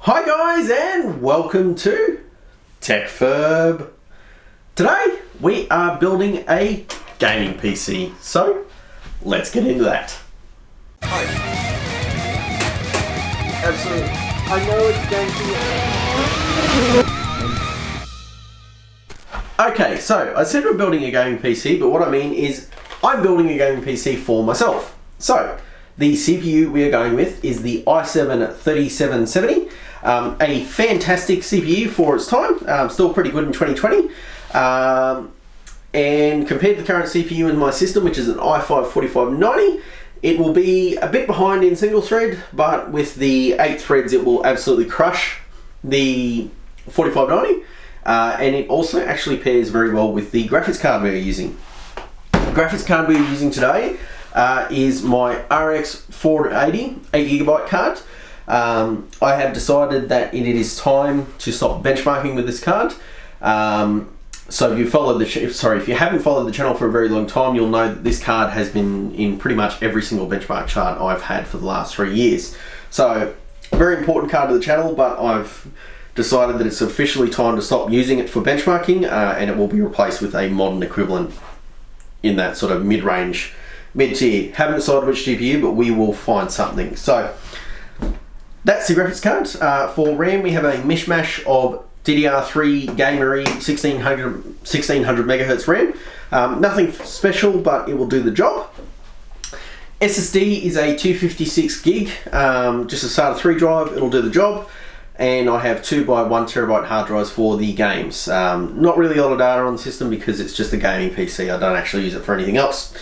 Hi guys, and welcome to TechFurb. Today we are building a gaming PC, so let's get into that. Hi. Absolutely. I know it's going to... Okay, so I said we're building a gaming PC, but what I mean is I'm building a gaming PC for myself. So the CPU we are going with is the i7-3770. A fantastic CPU for its time, still pretty good in 2020. And compared to the current CPU in my system, which is an i5-4590, it will be a bit behind in single thread, but with the 8 threads it will absolutely crush the 4590. And it also actually pairs very well with the graphics card we're using. The graphics card we're using today is my RX480 8GB card. I have decided that it is time to stop benchmarking with this card. So if you haven't followed the channel for a very long time, you'll know that this card has been in pretty much every single benchmark chart I've had for the last 3 years. So a very important card to the channel, but I've decided that it's officially time to stop using it for benchmarking, and it will be replaced with a modern equivalent in that sort of mid-range, mid-tier. Haven't decided which GPU, but we will find something. So that's the graphics card. For RAM, we have a mishmash of DDR3 Gamery 1600 MHz RAM. Nothing special, but it will do the job. SSD is a 256 gig, just a SATA 3 drive. It'll do the job. And I have 2 by 1 terabyte hard drives for the games. Not really a lot of data on the system because it's just a gaming PC. I don't actually use it for anything else.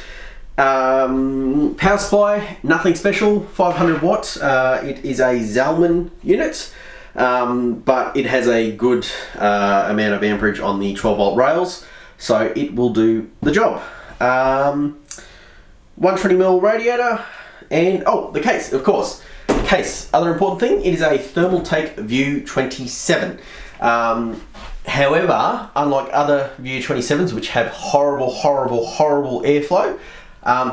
Power supply, nothing special, 500 watts. It is a Zalman unit, but it has a good amount of amperage on the 12 volt rails, so it will do the job. 120mm radiator, and the case, of course. Case, other important thing, it is a Thermaltake View 27. However, unlike other View 27s which have horrible airflow,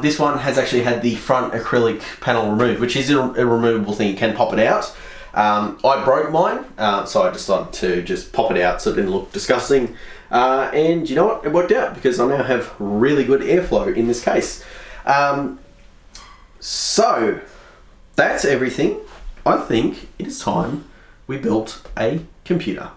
this one has actually had the front acrylic panel removed, which is a removable thing. You can pop it out. I broke mine, so I decided to just pop it out so it didn't look disgusting. And you know what? It worked out because I now have really good airflow in this case. So that's everything. I think it is time we built a computer.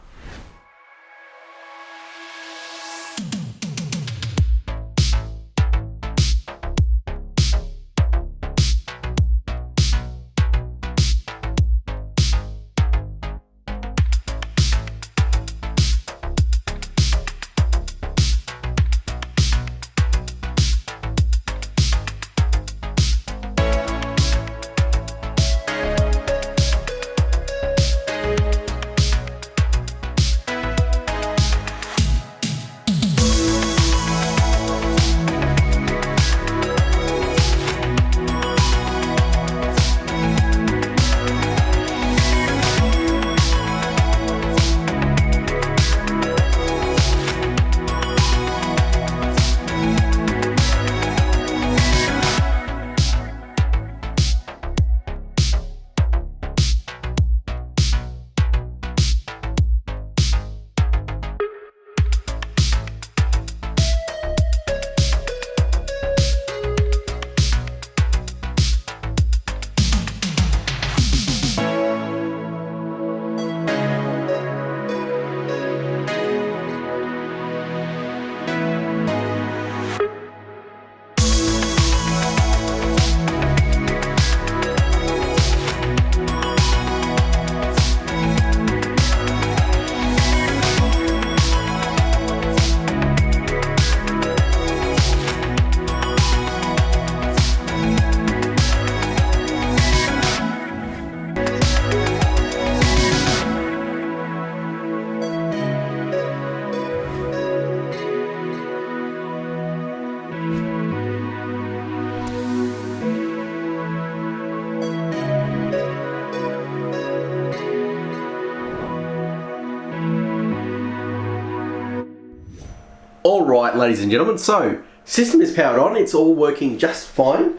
Alright, ladies and gentlemen, so System is powered on, it's all working just fine.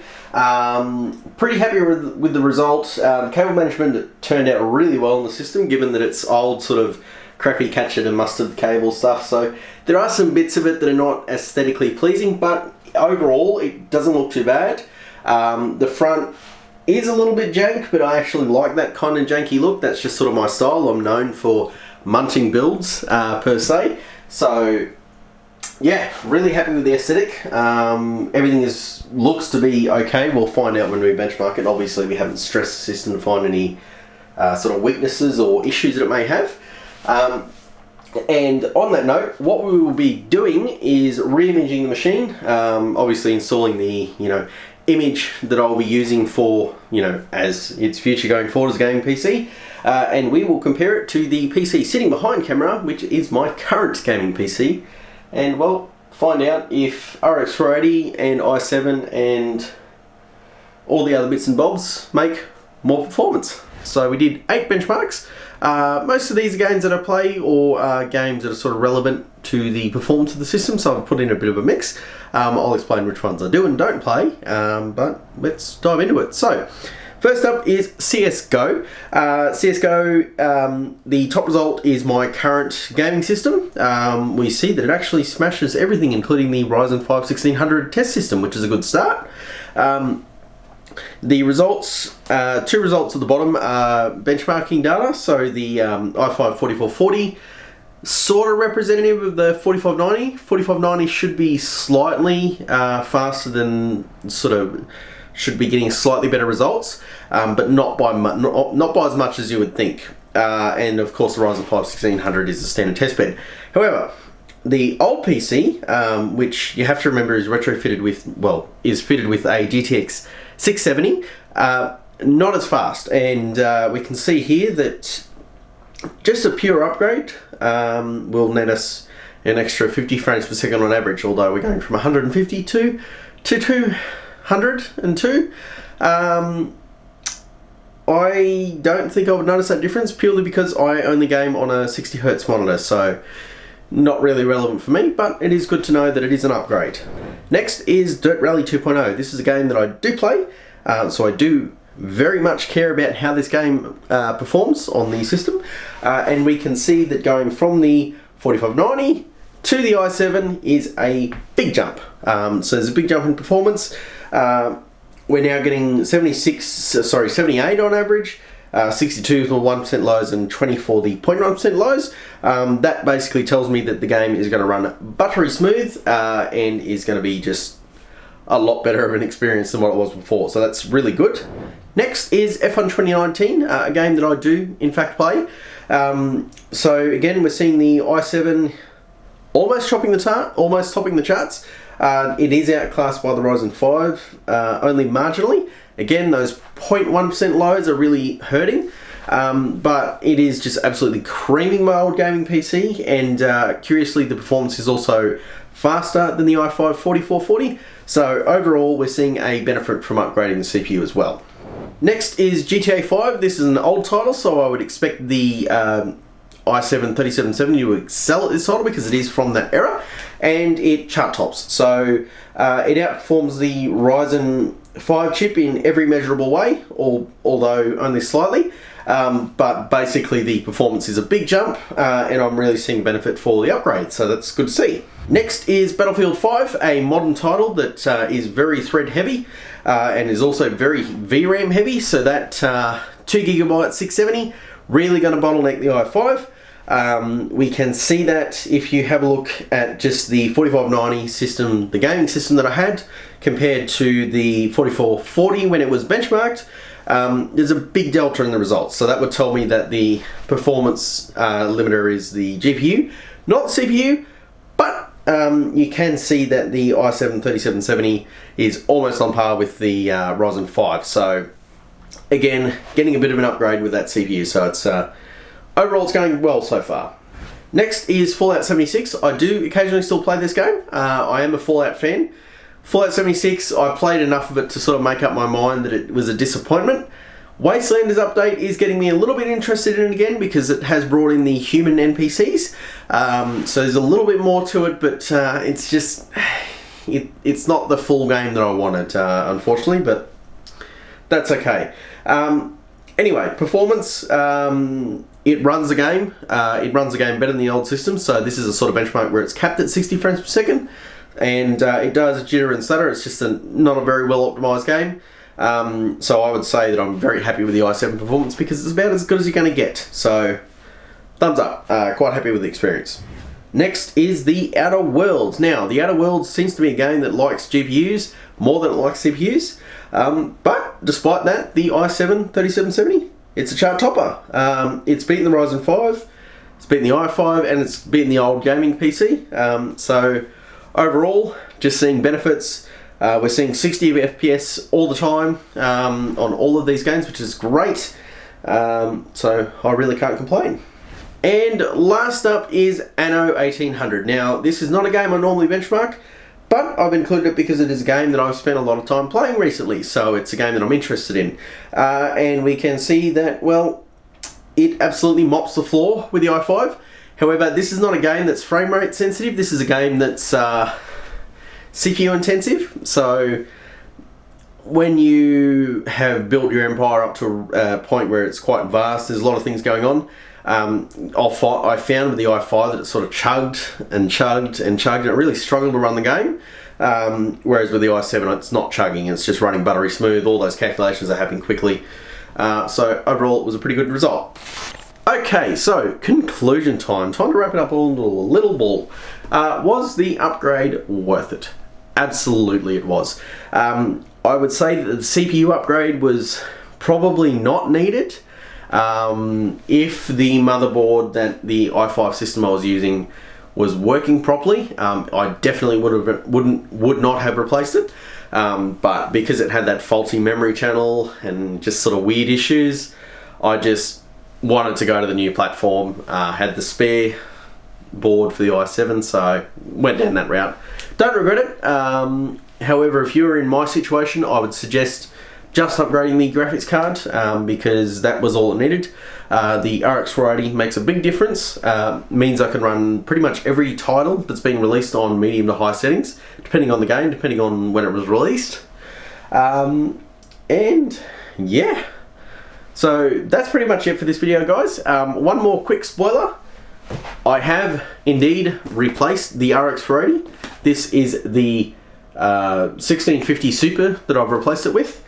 Pretty happy with the result. Cable management turned out really well in the system, given that it's old sort of crappy catchet and mustard cable stuff. So there are some bits of it that are not aesthetically pleasing, but overall it doesn't look too bad. The front is a little bit jank, but I actually like that kind of janky look. That's just sort of my style. I'm known for munting builds per se. So yeah, really happy with the aesthetic. Everything looks to be okay. We'll find out when we benchmark it. Obviously we haven't stressed the system to find any sort of weaknesses or issues that it may have. And on that note, what we will be doing is re-imaging the machine, obviously installing the image that I'll be using for as its future going forward as a gaming PC, and we will compare it to the PC sitting behind camera, which is my current gaming PC, and well, find out if RX480 and i7 and all the other bits and bobs make more performance. So we did 8 benchmarks. Most of these are games that I play or games that are sort of relevant to the performance of the system, so I've put in a bit of a mix. I'll explain which ones I do and don't play, but let's dive into it. So, first up is CSGO. CSGO, the top result is my current gaming system. We see that it actually smashes everything, including the Ryzen 5 1600 test system, which is a good start. The results, 2 results at the bottom are benchmarking data. So the i5 4440, sort of representative of the 4590. 4590 should be slightly faster than, should be getting slightly better results, but not by as much as you would think. And of course the Ryzen 5 1600 is a standard test bed. However, the old PC, which you have to remember is retrofitted with, is fitted with a GTX 670, not as fast, and we can see here that just a pure upgrade will net us an extra 50 frames per second on average, although we're going from 150 to 202. I don't think I would notice that difference, purely because I only game on a 60Hz monitor, so not really relevant for me, but it is good to know that it is an upgrade. Next is Dirt Rally 2.0. This is a game that I do play, so I do very much care about how this game performs on the system, and we can see that going from the 4590 to the i7 is a big jump. So there's a big jump in performance. We're now getting 78 on average, 62 for 1% lows and 20 for the 0.9% lows. That basically tells me that the game is going to run buttery smooth and is going to be just a lot better of an experience than what it was before. So that's really good. Next is F1 2019, a game that I do in fact play. So again, we're seeing the i7 almost topping the charts. It is outclassed by the Ryzen 5, only marginally. Again, those 0.1% lows are really hurting, but it is just absolutely creaming my old gaming PC, and curiously the performance is also faster than the i5 4440, so overall we're seeing a benefit from upgrading the CPU as well. Next is GTA 5. This is an old title, so I would expect the i7 3770 to excel at this title because it is from that era, and it chart tops. So it outperforms the Ryzen 5 chip in every measurable way, although only slightly. But basically the performance is a big jump, and I'm really seeing benefit for the upgrade, so that's good to see. Next is Battlefield 5, a modern title that is very thread heavy and is also very VRAM heavy, so that 2GB 670 really going to bottleneck the i5. We can see that if you have a look at just the 4590 system, the gaming system that I had, compared to the 4440 when it was benchmarked, there's a big delta in the results. So that would tell me that the performance limiter is the GPU, not the CPU, but you can see that the i7 3770 is almost on par with the Ryzen 5. So again, getting a bit of an upgrade with that CPU, so it's overall it's going well so far. Next is Fallout 76. I do occasionally still play this game. I am a Fallout fan. Fallout 76, I played enough of it to sort of make up my mind that it was a disappointment. Wastelanders update is getting me a little bit interested in it again because it has brought in the human NPCs. So there's a little bit more to it, but it's just, it's not the full game that I wanted, unfortunately, but that's okay. Anyway, performance, it runs the game. It runs the game better than the old system, so this is a sort of benchmark where it's capped at 60 frames per second, and it does jitter and stutter. It's just not a very well optimized game. So I would say that I'm very happy with the i7 performance because it's about as good as you're going to get. So, thumbs up. Quite happy with the experience. Next is the Outer Worlds. Now, the Outer Worlds seems to be a game that likes GPUs more than it likes CPUs. But despite that, the i7 3770, it's a chart topper. It's beaten the Ryzen 5, it's beaten the i5, and it's beaten the old gaming PC. So overall, just seeing benefits. We're seeing 60 FPS all the time on all of these games, which is great. So I really can't complain. And last up is Anno 1800. Now, this is not a game I normally benchmark, but I've included it because it is a game that I've spent a lot of time playing recently, so it's a game that I'm interested in. And we can see that, well, it absolutely mops the floor with the i5. However, this is not a game that's frame rate sensitive. This is a game that's CPU intensive. So when you have built your empire up to a point where it's quite vast, there's a lot of things going on. I found with the i5 that it sort of chugged and chugged and chugged, and it really struggled to run the game. Whereas with the i7, it's not chugging, it's just running buttery smooth. All those calculations are happening quickly. So overall, it was a pretty good result. Okay, so conclusion time. Time to wrap it up all into a little ball. Was the upgrade worth it? Absolutely it was. I would say that the CPU upgrade was probably not needed. If the motherboard that the i5 system I was using was working properly, I definitely would not have replaced it. But because it had that faulty memory channel and just sort of weird issues, I just wanted to go to the new platform. Had the spare board for the i7, so went down that route. Don't regret it. However, if you were in my situation, I would suggest just upgrading the graphics card because that was all it needed. The RX480 makes a big difference. Means I can run pretty much every title that's been released on medium to high settings, depending on the game, depending on when it was released. And yeah, so that's pretty much it for this video, guys. One more quick spoiler. I have indeed replaced the RX480. This is the 1650 Super that I've replaced it with.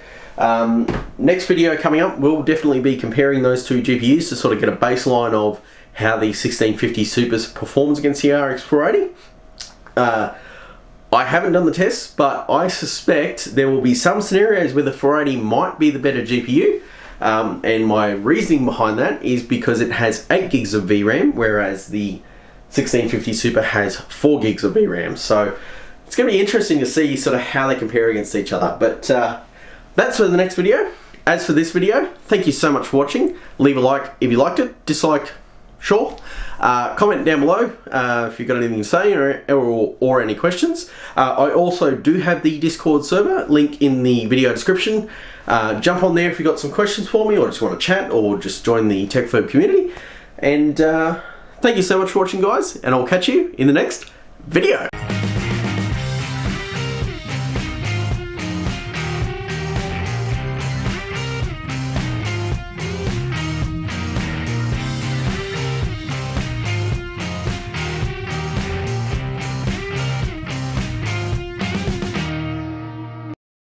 Next video coming up, we'll definitely be comparing those two GPUs to sort of get a baseline of how the 1650 Super performs against the RX480. I haven't done the tests, but I suspect there will be some scenarios where the 480 might be the better GPU. And my reasoning behind that is because it has 8 gigs of VRAM, whereas the 1650 Super has 4 gigs of VRAM. So it's going to be interesting to see sort of how they compare against each other. But that's for the next video. As for this video, thank you so much for watching. Leave a like if you liked it. Dislike, sure. Comment down below if you've got anything to say or any questions. I also do have the Discord server, link in the video description. Jump on there if you've got some questions for me or just want to chat or just join the TechFurb community. And thank you so much for watching, guys, and I'll catch you in the next video.